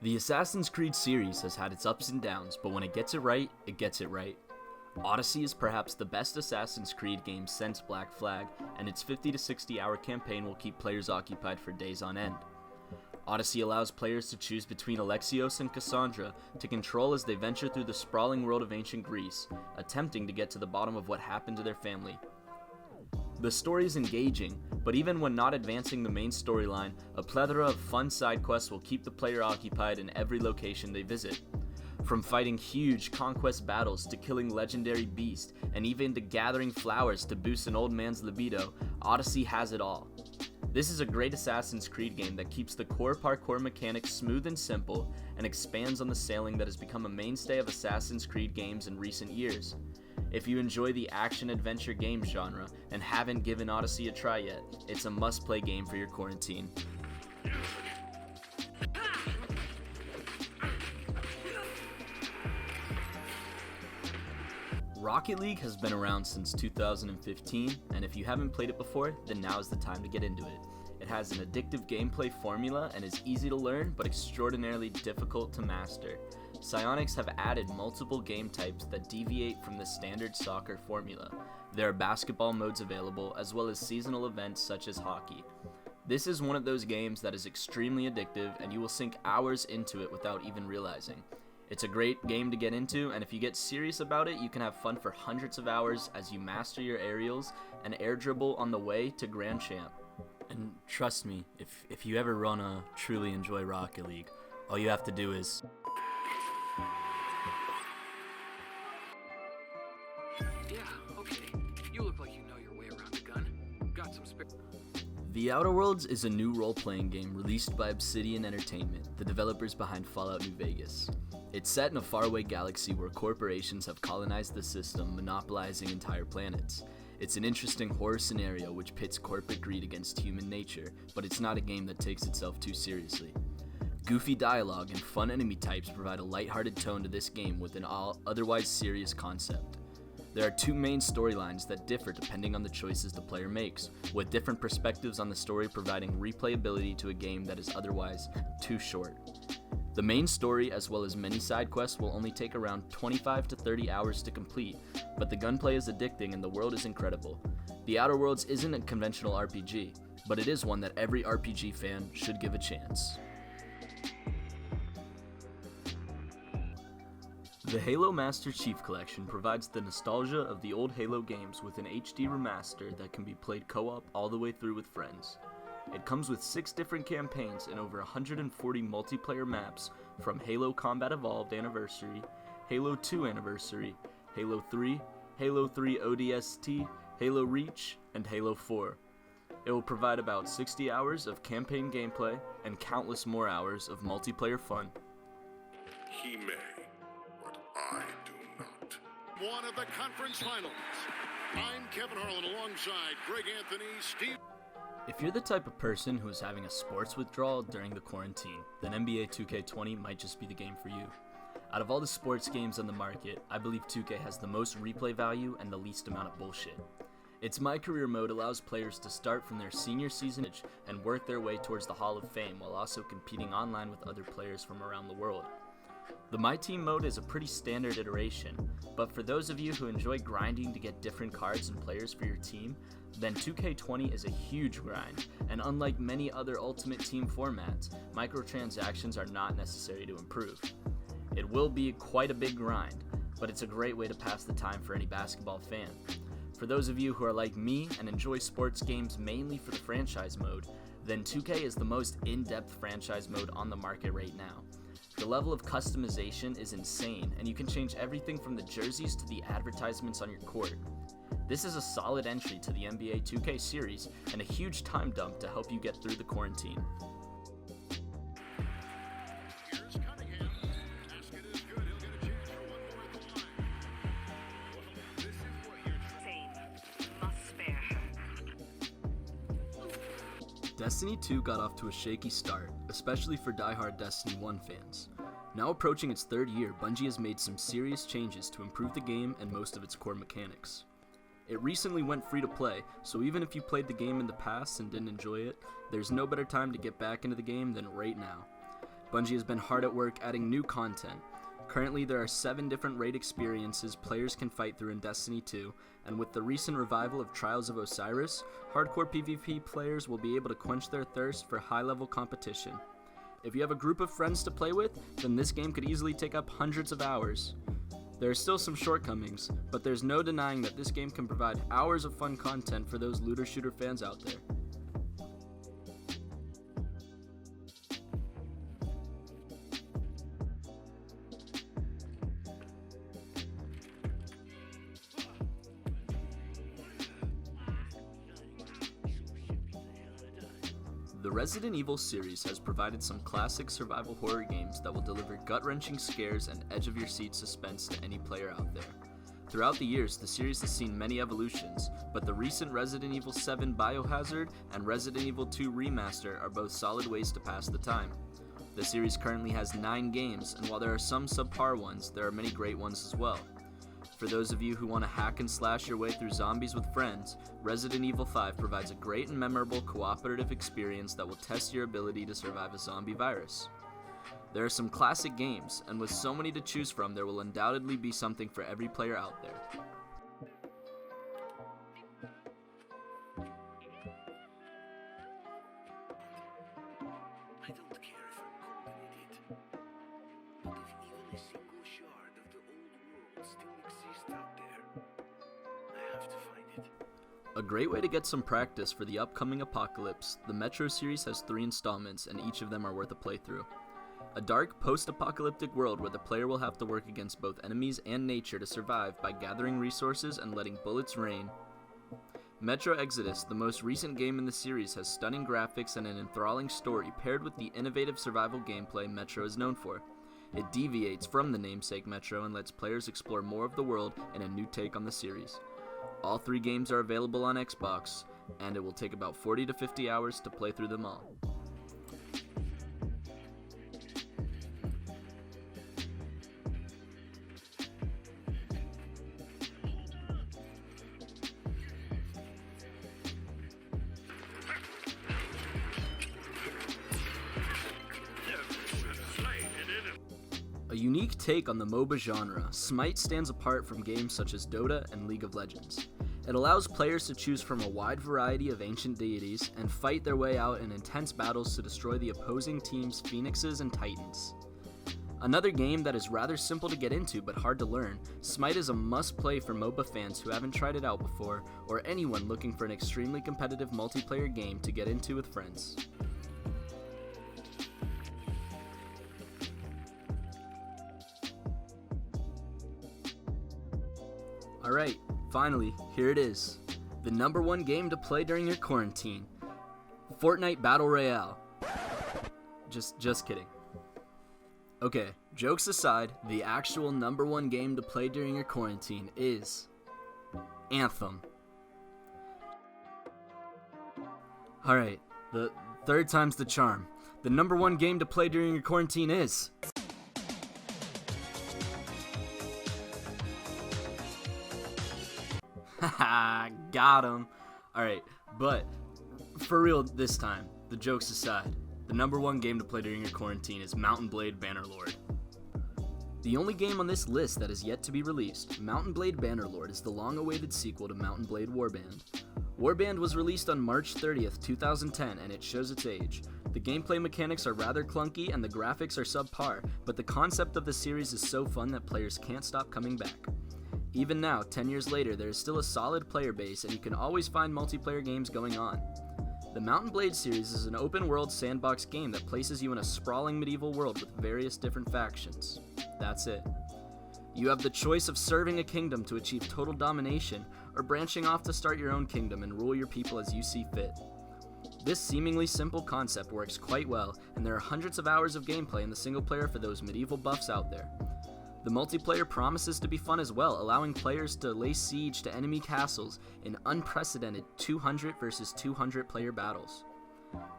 The Assassin's Creed series has had its ups and downs, but when it gets it right, it gets it right. Odyssey is perhaps the best Assassin's Creed game since Black Flag, and its 50 to 60 hour campaign will keep players occupied for days on end. Odyssey allows players to choose between Alexios and Cassandra to control as they venture through the sprawling world of ancient Greece, attempting to get to the bottom of what happened to their family. The story is engaging, but even when not advancing the main storyline, a plethora of fun side quests will keep the player occupied in every location they visit. From fighting huge conquest battles to killing legendary beasts, and even to gathering flowers to boost an old man's libido, Odyssey has it all. This is a great Assassin's Creed game that keeps the core parkour mechanics smooth and simple, and expands on the sailing that has become a mainstay of Assassin's Creed games in recent years. If you enjoy the action-adventure game genre and haven't given Odyssey a try yet, it's a must-play game for your quarantine. Rocket League has been around since 2015, and if you haven't played it before, then now is the time to get into it. It has an addictive gameplay formula and is easy to learn, but extraordinarily difficult to master. Psyonix have added multiple game types that deviate from the standard soccer formula. There are basketball modes available, as well as seasonal events such as hockey. This is one of those games that is extremely addictive, and you will sink hours into it without even realizing. It's a great game to get into, and if you get serious about it, you can have fun for hundreds of hours as you master your aerials and air dribble on the way to Grand Champ. And trust me, if you ever wanna truly enjoy Rocket League, all you have to do is... Yeah, okay. You look like you know your way around a gun. Got some spare... The Outer Worlds is a new role-playing game released by Obsidian Entertainment, the developers behind Fallout New Vegas. It's set in a faraway galaxy where corporations have colonized the system, monopolizing entire planets. It's an interesting horror scenario which pits corporate greed against human nature, but it's not a game that takes itself too seriously. Goofy dialogue and fun enemy types provide a lighthearted tone to this game with an otherwise serious concept. There are two main storylines that differ depending on the choices the player makes, with different perspectives on the story providing replayability to a game that is otherwise too short. The main story, as well as many side quests, will only take around 25 to 30 hours to complete, but the gunplay is addicting and the world is incredible. The Outer Worlds isn't a conventional RPG, but it is one that every RPG fan should give a chance. The Halo Master Chief Collection provides the nostalgia of the old Halo games with an HD remaster that can be played co-op all the way through with friends. It comes with 6 different campaigns and over 140 multiplayer maps from Halo Combat Evolved Anniversary, Halo 2 Anniversary, Halo 3, Halo 3 ODST, Halo Reach, and Halo 4. It will provide about 60 hours of campaign gameplay and countless more hours of multiplayer fun. He may, but I do not. One of the conference finals. I'm Kevin Harlan alongside Greg Anthony, Steve. If you're the type of person who is having a sports withdrawal during the quarantine, then NBA 2K20 might just be the game for you. Out of all the sports games on the market, I believe 2K has the most replay value and the least amount of bullshit. Its My Career mode allows players to start from their senior season and work their way towards the Hall of Fame while also competing online with other players from around the world. The My Team mode is a pretty standard iteration, but for those of you who enjoy grinding to get different cards and players for your team, then 2K20 is a huge grind, and unlike many other Ultimate Team formats, microtransactions are not necessary to improve. It will be quite a big grind, but it's a great way to pass the time for any basketball fan. For those of you who are like me and enjoy sports games mainly for the franchise mode, then 2K is the most in-depth franchise mode on the market right now. The level of customization is insane, and you can change everything from the jerseys to the advertisements on your court. This is a solid entry to the NBA 2K series and a huge time dump to help you get through the quarantine. Here's Cunningham. Basket is good. He'll get a chance for one more at the line. Well, this is what you're Same. Must spare. Destiny 2 got off to a shaky start, especially for die-hard Destiny 1 fans. Now approaching its 3rd year, Bungie has made some serious changes to improve the game and most of its core mechanics. It recently went free to play, so even if you played the game in the past and didn't enjoy it, there's no better time to get back into the game than right now. Bungie has been hard at work adding new content. Currently, there are 7 different raid experiences players can fight through in Destiny 2, and with the recent revival of Trials of Osiris, hardcore PvP players will be able to quench their thirst for high-level competition. If you have a group of friends to play with, then this game could easily take up hundreds of hours. There are still some shortcomings, but there's no denying that this game can provide hours of fun content for those looter-shooter fans out there. The Resident Evil series has provided some classic survival horror games that will deliver gut-wrenching scares and edge-of-your-seat suspense to any player out there. Throughout the years, the series has seen many evolutions, but the recent Resident Evil 7 Biohazard and Resident Evil 2 Remaster are both solid ways to pass the time. The series currently has 9 games, and while there are some subpar ones, there are many great ones as well. For those of you who want to hack and slash your way through zombies with friends, Resident Evil 5 provides a great and memorable cooperative experience that will test your ability to survive a zombie virus. There are some classic games, and with so many to choose from, there will undoubtedly be something for every player out there. I don't care if I'm cold an idiot, but if even a single shard of the old world still exists out there, I have to find it. A great way to get some practice for the upcoming apocalypse, the Metro series has 3 installments, and each of them are worth a playthrough. A dark, post-apocalyptic world where the player will have to work against both enemies and nature to survive by gathering resources and letting bullets rain. Metro Exodus, the most recent game in the series, has stunning graphics and an enthralling story paired with the innovative survival gameplay Metro is known for. It deviates from the namesake Metro and lets players explore more of the world in a new take on the series. All 3 games are available on Xbox, and it will take about 40 to 50 hours to play through them all. A unique take on the MOBA genre, Smite stands apart from games such as Dota and League of Legends. It allows players to choose from a wide variety of ancient deities and fight their way out in intense battles to destroy the opposing team's phoenixes and titans. Another game that is rather simple to get into but hard to learn, Smite is a must-play for MOBA fans who haven't tried it out before, or anyone looking for an extremely competitive multiplayer game to get into with friends. Alright, finally, here it is. The number 1 game to play during your quarantine. Fortnite Battle Royale. Just kidding. Okay, jokes aside, the actual number 1 game to play during your quarantine is Anthem. Alright, the third time's the charm. The number 1 game to play during your quarantine is Haha, got him. Alright, but for real this time, the jokes aside, the number 1 game to play during your quarantine is Mount & Blade Bannerlord. The only game on this list that is yet to be released, Mount & Blade Bannerlord is the long-awaited sequel to Mount & Blade Warband. Warband was released on March 30th, 2010, and it shows its age. The gameplay mechanics are rather clunky and the graphics are subpar, but the concept of the series is so fun that players can't stop coming back. Even now, 10 years later, there is still a solid player base and you can always find multiplayer games going on. The Mount & Blade series is an open-world sandbox game that places you in a sprawling medieval world with various different factions. That's it. You have the choice of serving a kingdom to achieve total domination, or branching off to start your own kingdom and rule your people as you see fit. This seemingly simple concept works quite well, and there are hundreds of hours of gameplay in the single player for those medieval buffs out there. The multiplayer promises to be fun as well, allowing players to lay siege to enemy castles in unprecedented 200 versus 200 player battles.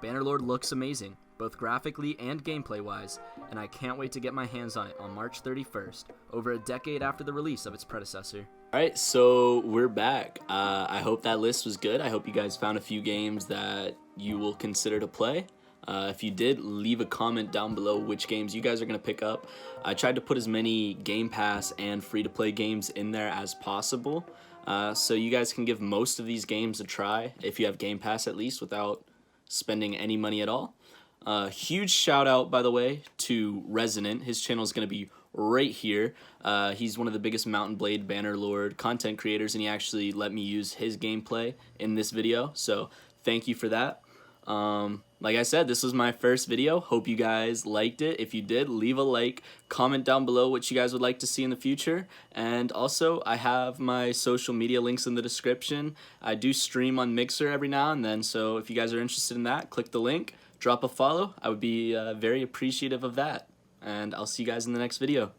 Bannerlord looks amazing, both graphically and gameplay-wise, and I can't wait to get my hands on it on March 31st, over a decade after the release of its predecessor. Alright, so we're back. I hope that list was good. I hope you guys found a few games that you will consider to play. If you did, leave a comment down below which games you guys are going to pick up. I tried to put as many Game Pass and free-to-play games in there as possible, so you guys can give most of these games a try, if you have Game Pass at least, without spending any money at all. Huge shout out, by the way, to Resonant. His channel is going to be right here. He's one of the biggest Mountain Blade Bannerlord content creators, and he actually let me use his gameplay in this video, so thank you for that. Like I said, this was my first video. Hope you guys liked it. If you did, leave a like, comment down below what you guys would like to see in the future, and also I have my social media links in the description. I do stream on Mixer every now and then, so if you guys are interested in that, click the link, drop a follow. I would be very appreciative of that, and I'll see you guys in the next video.